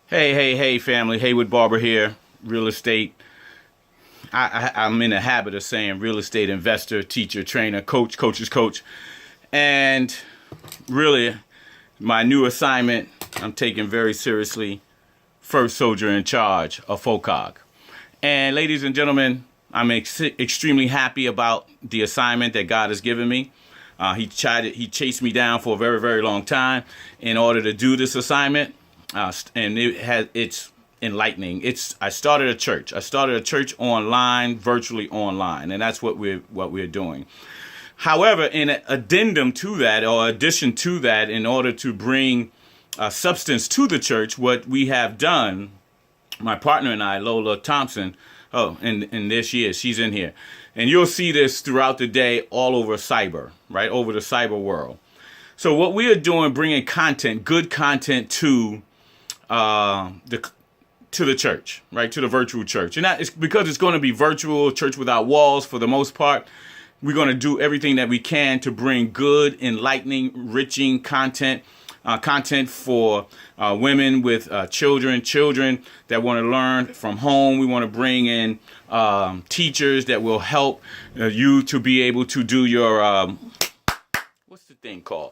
Hey, family. Haywood Barber here. Real estate. I'm in the habit of saying real estate investor, teacher, trainer, coach's coach. And really, my new assignment, I'm taking very seriously. First soldier in charge of FOCOG. And ladies and gentlemen, I'm extremely happy about the assignment that God has given me. He chased me down for a very, very long time in order to do this assignment. And it's enlightening. I started a church. I started a church online, virtually online, and that's what we're doing. However, in addendum to that, or addition to that, in order to bring substance to the church, what we have done, my partner and I, Lola Thompson. Oh, and there she is. She's in here, and you'll see this throughout the day, all over cyber, right over the cyber world. So what we are doing, bringing content, good content to the church, right, to the virtual church. And that is because it's going to be virtual, church without walls for the most part. We're going to do everything that we can to bring good, enlightening, enriching content, content for women with children that want to learn from home. We want to bring in teachers that will help you to be able to do your, what's the thing called?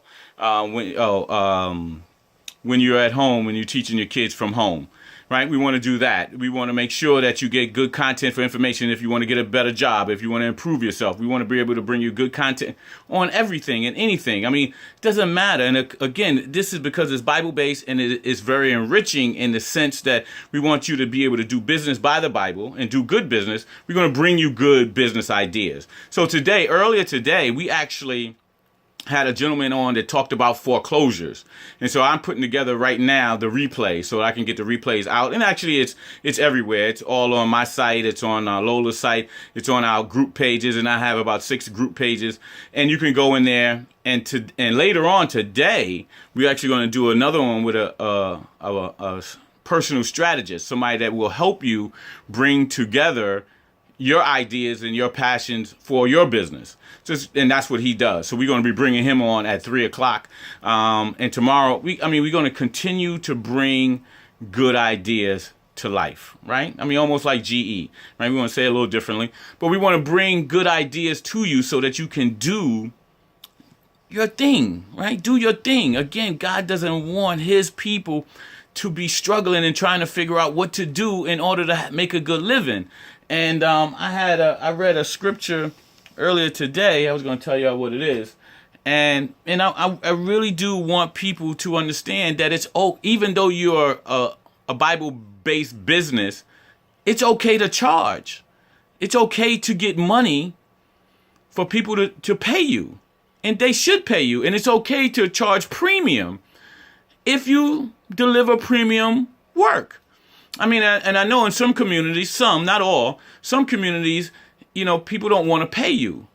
When you're at home, when you're teaching your kids from home, right? We want to do that. We want to make sure that you get good content for information if you want to get a better job, if you want to improve yourself. We want to be able to bring you good content on everything and anything. I mean, it doesn't matter. And again, this is because it's Bible-based and it is very enriching in the sense that we want you to be able to do business by the Bible and do good business. We're going to bring you good business ideas. So earlier today, we actually had a gentleman on that talked about foreclosures. And so I'm putting together right now the replay so I can get the replays out. And actually it's everywhere. It's all on my site. It's on Lola's site. It's on our group pages. And I have about 6 group pages. And you can go in there. And later on today, we're actually going to do another one with a personal strategist, somebody that will help you bring together your ideas and your passions for your business. And that's what he does. So we're going to be bringing him on at 3:00. And tomorrow, we're going to continue to bring good ideas to life, right? I mean, almost like GE, right? We want to say it a little differently, but we want to bring good ideas to you so that you can do your thing, right? Do your thing. Again, God doesn't want his people to be struggling and trying to figure out what to do in order to make a good living. And I read a scripture earlier today. I was going to tell you what it is, and I really do want people to understand that even though you're a Bible-based business, it's okay to charge. It's okay to get money for people to pay you, and they should pay you. And it's okay to charge premium if you deliver premium work. I mean, and I know in some communities, some, not all, some communities, people don't want to pay you,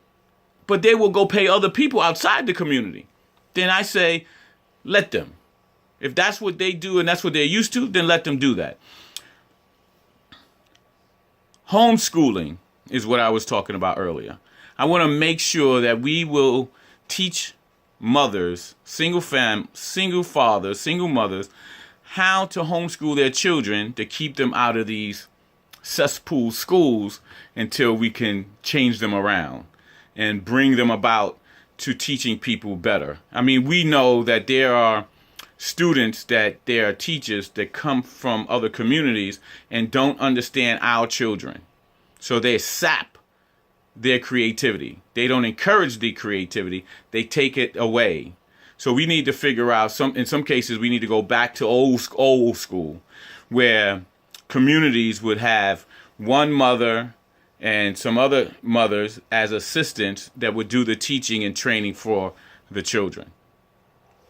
but they will go pay other people outside the community. Then I say, let them. If that's what they do and that's what they're used to, then let them do that. Homeschooling is what I was talking about earlier. I want to make sure that we will teach mothers, single fathers, single mothers, how to homeschool their children to keep them out of these cesspool schools until we can change them around and bring them about to teaching people better. I mean, we know that there are students there are teachers that come from other communities and don't understand our children. So they sap their creativity. They don't encourage the creativity. They take it away. So we need to figure out in some cases, we need to go back to old school where communities would have one mother and some other mothers as assistants that would do the teaching and training for the children.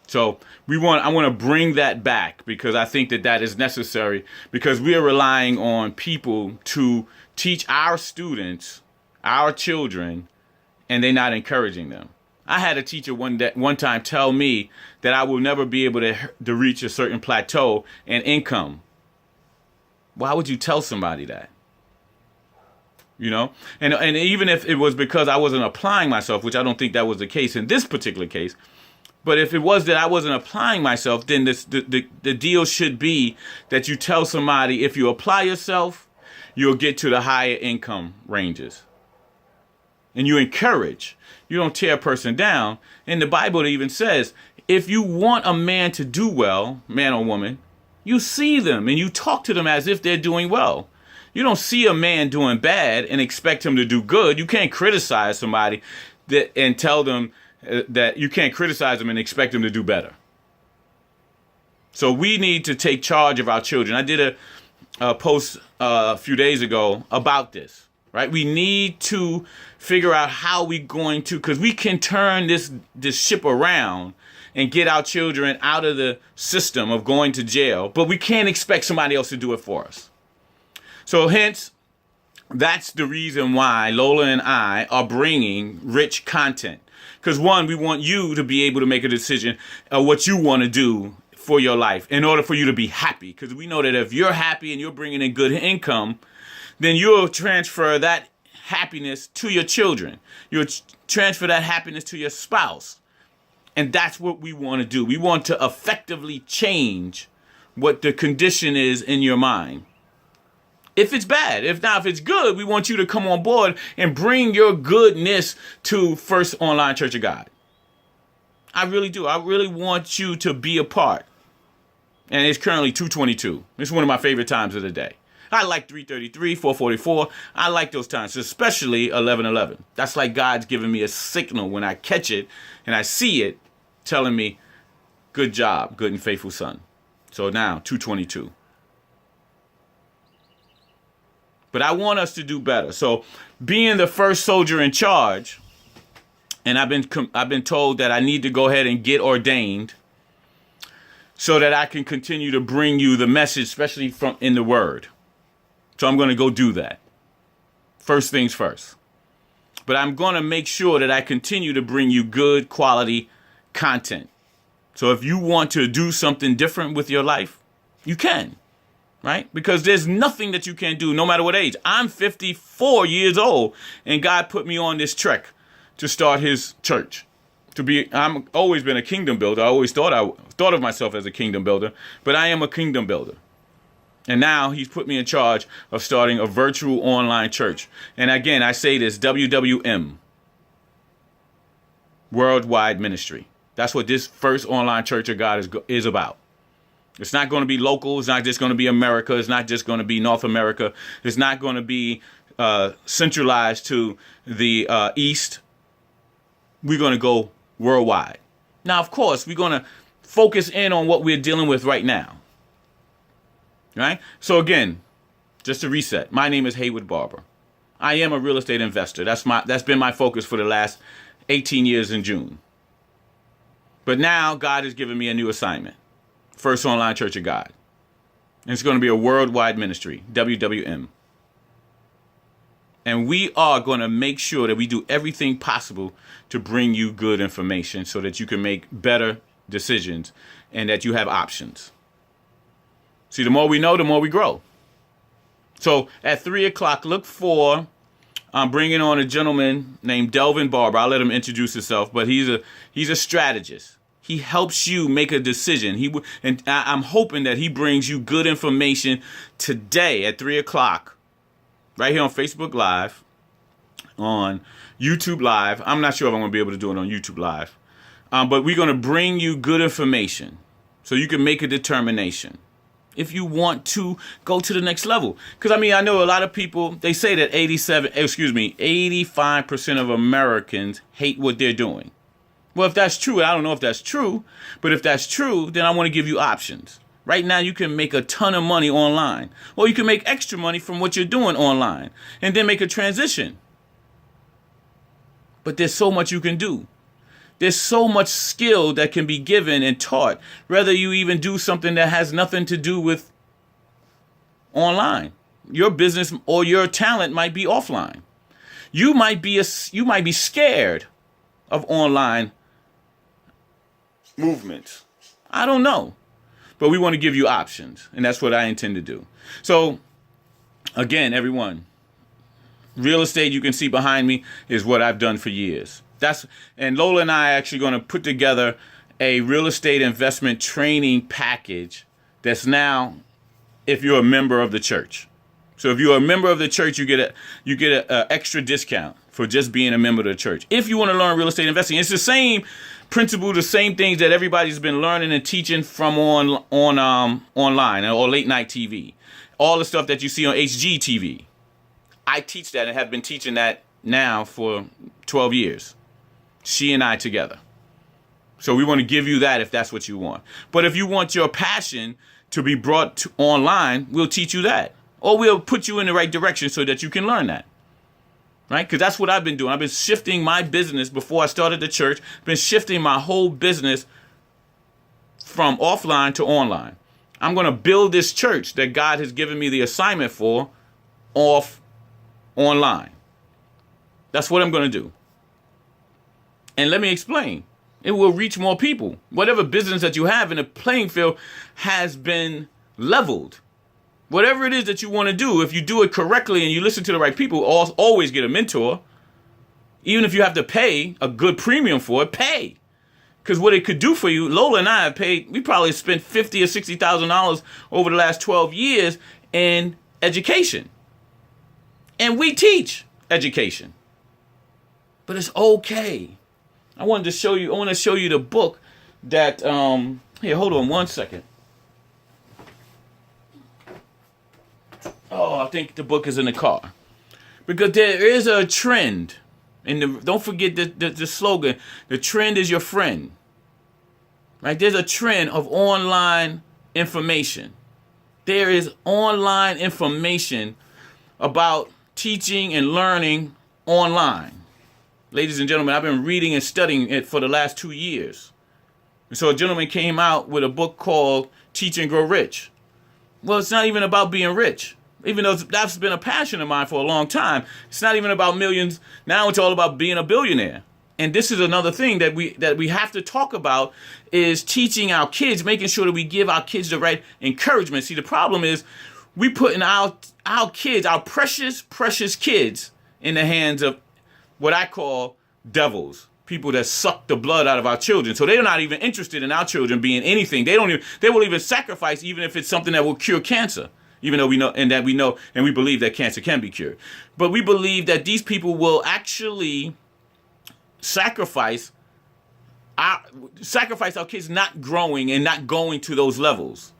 So I want to bring that back because I think that is necessary because we are relying on people to teach our students, our children, and they're not encouraging them. I had a teacher one time tell me that I will never be able to reach a certain plateau in income. Why would you tell somebody that? And even if it was because I wasn't applying myself, which I don't think that was the case in this particular case, But if it was that I wasn't applying myself, then the deal should be that you tell somebody if you apply yourself, you'll get to the higher income ranges. And you encourage. You don't tear a person down. In the Bible, it even says, if you want a man to do well, man or woman, you see them and you talk to them as if they're doing well. You don't see a man doing bad and expect him to do good. You can't criticize somebody and tell them that you can't criticize them and expect them to do better. So we need to take charge of our children. I did a post a few days ago about this, right? We need to figure out how we're going to, because we can turn this ship around and get our children out of the system of going to jail, but we can't expect somebody else to do it for us. So hence, that's the reason why Lola and I are bringing rich content. Because one, we want you to be able to make a decision of what you want to do for your life in order for you to be happy. Because we know that if you're happy and you're bringing in good income, then you'll transfer that happiness to your children. You'll transfer that happiness to your spouse. And that's what we want to do. We want to effectively change what the condition is in your mind. If it's bad, if it's good, we want you to come on board and bring your goodness to First Online Church of God. I really do. I really want you to be a part. And it's currently 2:22. It's one of my favorite times of the day. I like 3:33, 4:44. I like those times, especially 11:11. That's like God's giving me a signal when I catch it and I see it telling me, good job, good and faithful son. So now 2:22. But I want us to do better. So being the first soldier in charge, and I've been told that I need to go ahead and get ordained so that I can continue to bring you the message, especially from in the word. So I'm going to go do that. First things first. But I'm going to make sure that I continue to bring you good quality content. So if you want to do something different with your life, you can. Right? Because there's nothing that you can't do no matter what age. I'm 54 years old and God put me on this trek to start his church. I'm always been a kingdom builder. I always thought of myself as a kingdom builder, but I am a kingdom builder. And now he's put me in charge of starting a virtual online church. And again, I say this, WWM, Worldwide Ministry. That's what this First Online Church of God is about. It's not going to be local. It's not just going to be America. It's not just going to be North America. It's not going to be centralized to the East. We're going to go worldwide. Now, of course, we're going to focus in on what we're dealing with right now. Right? So again, just to reset, my name is Haywood Barber. I am a real estate investor. That's been my focus for the last 18 years in June. But now God has given me a new assignment. First Online Church of God. And it's going to be a worldwide ministry, WWM. And we are going to make sure that we do everything possible to bring you good information so that you can make better decisions and that you have options. See, the more we know, the more we grow. So at 3 o'clock, look for, I'm bringing on a gentleman named Delvin Barber. I'll let him introduce himself, but he's a strategist. He helps you make a decision. I'm hoping that he brings you good information today at 3 o'clock, right here on Facebook Live, on YouTube Live. I'm not sure if I'm going to be able to do it on YouTube Live, but we're going to bring you good information so you can make a determination if you want to go to the next level. Because, I know a lot of people, they say that 85% of Americans hate what they're doing. Well, if that's true, I don't know if that's true, but if that's true, then I want to give you options. Right now, you can make a ton of money online, or you can make extra money from what you're doing online and then make a transition. But there's so much you can do. There's so much skill that can be given and taught, whether you even do something that has nothing to do with online. Your business or your talent might be offline. You might be scared of online movements. I don't know. But we want to give you options, and that's what I intend to do. So, again, everyone, real estate you can see behind me is what I've done for years. And Lola and I are actually going to put together a real estate investment training package that's now, if you're a member of the church. So if you're a member of the church, you get a extra discount for just being a member of the church. If you want to learn real estate investing, it's the same principle, the same things that everybody's been learning and teaching from online or late night TV. All the stuff that you see on HGTV. I teach that and have been teaching that now for 12 years. She and I together. So we want to give you that if that's what you want. But if you want your passion to be brought to online, we'll teach you that. Or we'll put you in the right direction so that you can learn that. Right? Because that's what I've been doing. I've been shifting my business before I started the church. Been shifting my whole business from offline to online. I'm going to build this church that God has given me the assignment for online. That's what I'm going to do. And let me explain. It will reach more people. Whatever business that you have in the playing field has been leveled. Whatever it is that you want to do, if you do it correctly and you listen to the right people, always get a mentor. Even if you have to pay a good premium for it, pay. Because what it could do for you, Lola and I have paid, we probably spent $50,000 or $60,000 over the last 12 years in education. And we teach education. But it's okay. I want to show you the book that, here, hold on one second. Oh, I think the book is in the car. Because there is a trend. And don't forget the slogan, the trend is your friend. Right? There's a trend of online information. There is online information about teaching and learning online. Ladies and gentlemen, I've been reading and studying it for the last 2 years. And so a gentleman came out with a book called Teach and Grow Rich. Well, it's not even about being rich. Even though that's been a passion of mine for a long time. It's not even about millions. Now it's all about being a billionaire. And this is another thing that we have to talk about is teaching our kids, making sure that we give our kids the right encouragement. See, the problem is we putting our kids, our precious, precious kids in the hands of what I call devils, people that suck the blood out of our children. So they're not even interested in our children being anything. They will even sacrifice even if it's something that will cure cancer. Even though we know and we believe that cancer can be cured. But we believe that these people will actually sacrifice our kids not growing and not going to those levels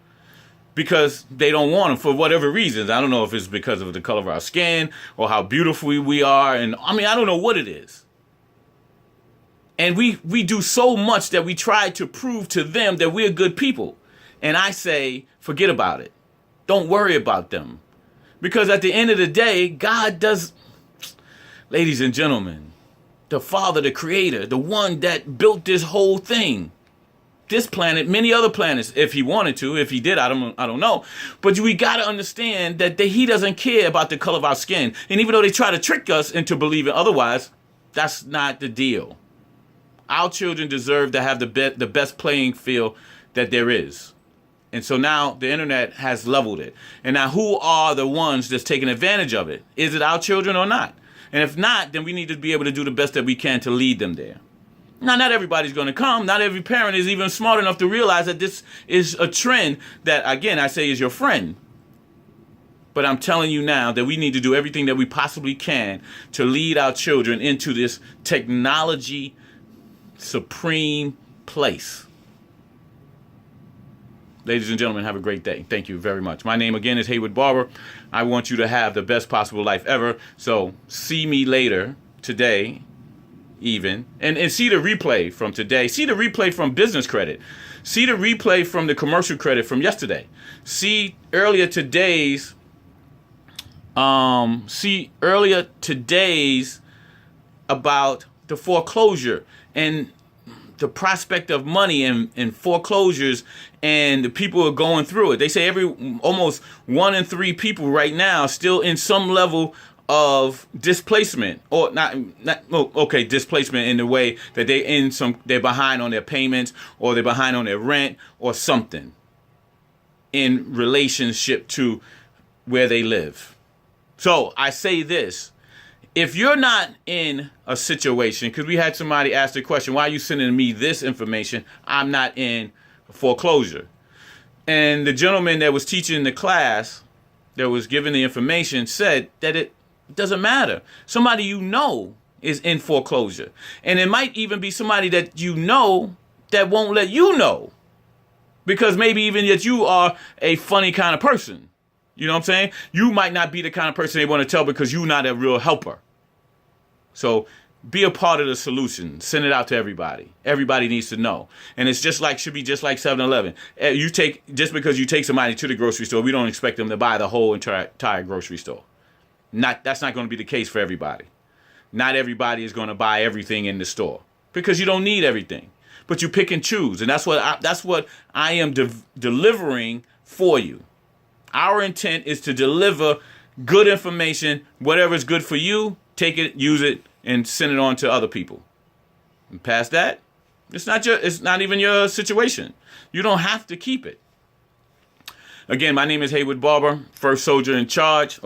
because they don't want them for whatever reasons. I don't know if it's because of the color of our skin or how beautiful we are. And I don't know what it is. And we do so much that we try to prove to them that we're good people. And I say, forget about it. Don't worry about them. Because at the end of the day, God does, ladies and gentlemen, the Father, the Creator, the one that built this whole thing, this planet, many other planets, if he wanted to, if he did, I don't know. But we got to understand that he doesn't care about the color of our skin. And even though they try to trick us into believing otherwise, that's not the deal. Our children deserve to have the best playing field that there is. And so now the internet has leveled it. And now who are the ones that's taking advantage of it? Is it our children or not? And if not, then we need to be able to do the best that we can to lead them there. Now, not everybody's going to come. Not every parent is even smart enough to realize that this is a trend that, again, I say is your friend. But I'm telling you now that we need to do everything that we possibly can to lead our children into this technology supreme place. Ladies and gentlemen, have a great day. Thank you very much. My name again is Haywood Barber. I want you to have the best possible life ever. So see me later today, even. And see the replay from today. See the replay from business credit. See the replay from the commercial credit from yesterday. See earlier today's about the foreclosure and the prospect of money and foreclosures, and the people are going through it. They say almost 1 in 3 people right now still in some level of displacement, or displacement in the way that they're behind on their payments, or they're behind on their rent or something in relationship to where they live. So I say this, if you're not in a situation, because we had somebody ask the question, why are you sending me this information? I'm not in foreclosure. And the gentleman that was teaching the class, that was giving the information, said that it doesn't matter. Somebody you know is in foreclosure. And it might even be somebody that you know that won't let you know. Because maybe even that you are a funny kind of person. You know what I'm saying? You might not be the kind of person they want to tell because you're not a real helper. So be a part of the solution. Send it out to everybody. Everybody needs to know. And it's should be just like 7-Eleven. Just because you take somebody to the grocery store, we don't expect them to buy the whole entire grocery store. That's not going to be the case for everybody. Not everybody is going to buy everything in the store because you don't need everything. But you pick and choose. And that's what I am delivering for you. Our intent is to deliver good information. Whatever is good for you, take it, use it, and send it on to other people. And past that, it's not even your situation. You don't have to keep it. Again, my name is Haywood Barber, First Soldier in Charge.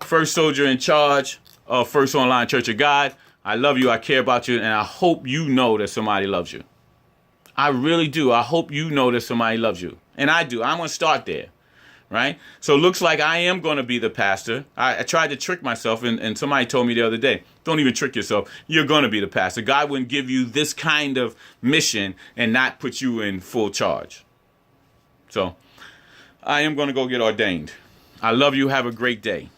First Soldier in Charge of First Online Church of God. I love you. I care about you. And I hope you know that somebody loves you. I really do. I hope you know that somebody loves you. And I do. I'm going to start there. Right? So it looks like I am going to be the pastor. I tried to trick myself, and somebody told me the other day, don't even trick yourself. You're going to be the pastor. God wouldn't give you this kind of mission and not put you in full charge. So I am going to go get ordained. I love you. Have a great day.